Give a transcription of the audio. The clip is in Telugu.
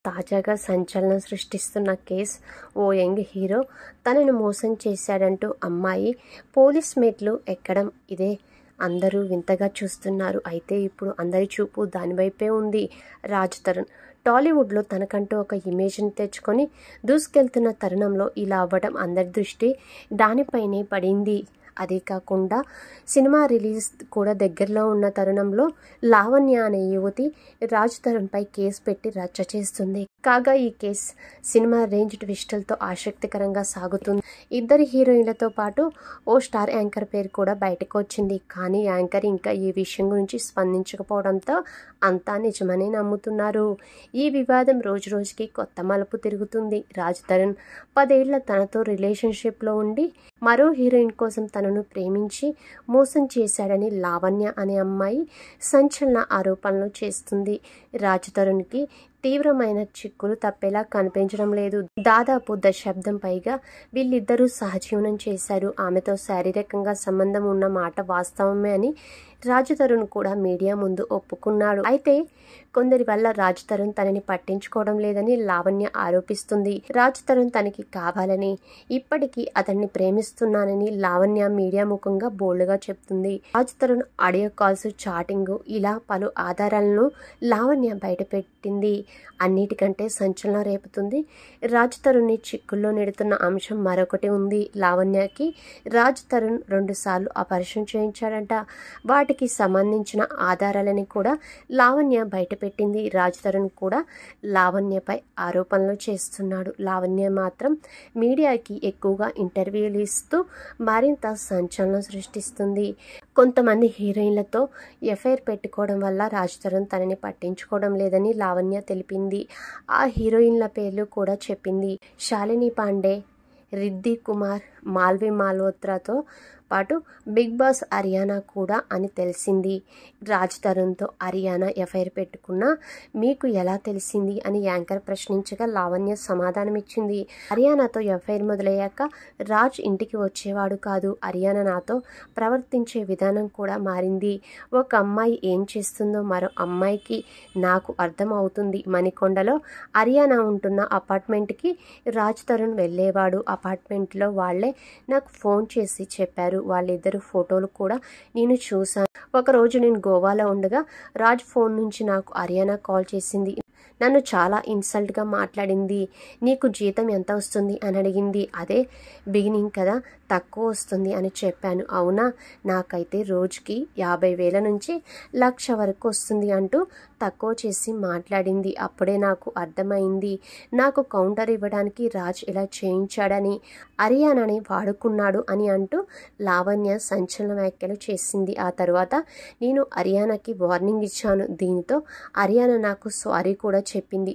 తాజాగా సంచలనం సృష్టిస్తున్న కేసు. ఓ యంగ్ హీరో తనను మోసం చేశాడంటూ అమ్మాయి పోలీస్ మెట్లు ఎక్కడం ఇదే అందరూ వింతగా చూస్తున్నారు. అయితే ఇప్పుడు అందరి చూపు దానివైపే ఉంది. రాజ్ తరుణ్ టాలీవుడ్లో తనకంటూ ఒక ఇమేజ్ని తెచ్చుకొని దూసుకెళ్తున్న తరుణంలో ఇలా అవ్వడం అందరి దృష్టి దానిపైనే పడింది. అదే కాకుండా సినిమా రిలీజ్ కూడా దగ్గరలో ఉన్న తరుణంలో లావణ్య అనే యువతి రాజ్ తరుణ్పై కేసు పెట్టి రచ్చ చేస్తుంది. కాగా ఈ కేసు సినిమా రేంజ్ ట్విస్టులతో ఆసక్తికరంగా సాగుతుంది. ఇద్దరు హీరోయిన్లతో పాటు ఓ స్టార్ యాంకర్ పేరు కూడా బయటకు వచ్చింది. కానీ యాంకర్ ఇంకా ఈ విషయం గురించి స్పందించకపోవడంతో అంతా నిజమని నమ్ముతున్నారు. ఈ వివాదం రోజు రోజుకి కొత్త మలుపు తిరుగుతుంది. రాజ్ తరుణ్ 10 ఏళ్ల తనతో రిలేషన్షిప్లో ఉండి మరో హీరోయిన్ కోసం తనను ప్రేమించి మోసం చేశాడని లావణ్య అనే అమ్మాయి సంచలన ఆరోపణలు చేస్తుంది. రాజ్ తరుణ్కి తీవ్రమైన చిక్కులు తప్పేలా కనిపించడం లేదు. దాదాపు దశాబ్దం పైగా వీళ్ళిద్దరూ సహజీవనం చేశారు. ఆమెతో శారీరకంగా సంబంధం ఉన్న మాట వాస్తవమే అని రాజ్ తరుణ్ కూడా మీడియా ముందు ఒప్పుకున్నాడు. అయితే కొందరి వల్ల రాజ్ తరుణ్ తనని పట్టించుకోవడం లేదని లావణ్య ఆరోపిస్తుంది. రాజ్ తరుణ్ తనకి కావాలని, ఇప్పటికీ అతన్ని ప్రేమిస్తున్నానని లావణ్య మీడియా ముఖంగా బోల్డ్గా చెప్తుంది. Raj Tarun audio calls, chatting ఇలా పలు ఆధారాలను లావణ్య బయటపెట్టింది. అన్నిటికంటే సంచలనం రేపుతుంది. రాజ్ తరుణ్ని చిక్కుల్లో నెడుతున్న అంశం మరొకటి ఉంది. లావణ్యకి రాజ్ తరుణ్ 2 సార్లు ఆపరేషన్ చేయించాడంట. వాటికి సంబంధించిన ఆధారాలని కూడా లావణ్య బయటపెట్టింది. రాజ్ తరుణ్ కూడా లావణ్యపై ఆరోపణలు చేస్తున్నాడు. లావణ్య మాత్రం మీడియాకి ఎక్కువగా ఇంటర్వ్యూలు ఇస్తూ మరింత సంచలనం సృష్టిస్తుంది. కొంతమంది హీరోయిన్లతో ఎఫ్ఐఆర్ పెట్టుకోవడం వల్ల రాజ్ తరుణ్ తనని పట్టించుకోవడం లేదని లావణ్య తెలిపింది. ఆ హీరోయిన్ల పేర్లు కూడా చెప్పింది. శాలిని పాండే, రిద్ధి కుమార్, మాల్వి మాల్హోత్రాతో పాటు బిగ్ బాస్ అరియానా కూడా అని తెలిసింది. రాజ్ తరుణ్తో అరియానా ఎఫ్ఐఆర్ పెట్టుకున్నా మీకు ఎలా తెలిసింది అని యాంకర్ ప్రశ్నించగా లావణ్య సమాధానమిచ్చింది. అరియానాతో ఎఫ్ఐఆర్ మొదలయ్యాక రాజ్ ఇంటికి వచ్చేవాడు కాదు. అరియానా నాతో ప్రవర్తించే విధానం కూడా మారింది. ఒక అమ్మాయి ఏం చేస్తుందో మరో అమ్మాయికి నాకు అర్థం అవుతుంది. మణికొండలో అరియానా ఉంటున్న అపార్ట్మెంట్కి రాజ్ తరుణ్ వెళ్ళేవాడు. అపార్ట్మెంట్లో వాళ్లే నాకు ఫోన్ చేసి చెప్పారు. వాళ్ళిద్దరు ఫోటోలు కూడా నేను చూశాను. ఒకరోజు నేను గోవాలో ఉండగా రాజ్ ఫోన్ నుంచి నాకు అరియానా కాల్ చేసింది. నన్ను చాలా ఇన్సల్ట్గా మాట్లాడింది. నీకు జీతం ఎంత వస్తుంది అని అడిగింది. అదే బిగినింగ్ కదా, తక్కువ వస్తుంది అని చెప్పాను. అవునా, నాకైతే రోజుకి 50,000 నుంచి 1,00,000 వరకు వస్తుంది అంటూ తక్కువ చేసి మాట్లాడింది. అప్పుడే నాకు అర్థమైంది నాకు కౌంటర్ ఇవ్వడానికి రాజ్ ఇలా చేయించాడని, అరియానాని వాడుకున్నాడు అని అంటూ లావణ్య సంచలన వ్యాఖ్యలు చేసింది. ఆ తర్వాత నేను అరియానాకి వార్నింగ్ ఇచ్చాను. దీనితో అరియానా నాకు సారీ కూడా చెప్పింది.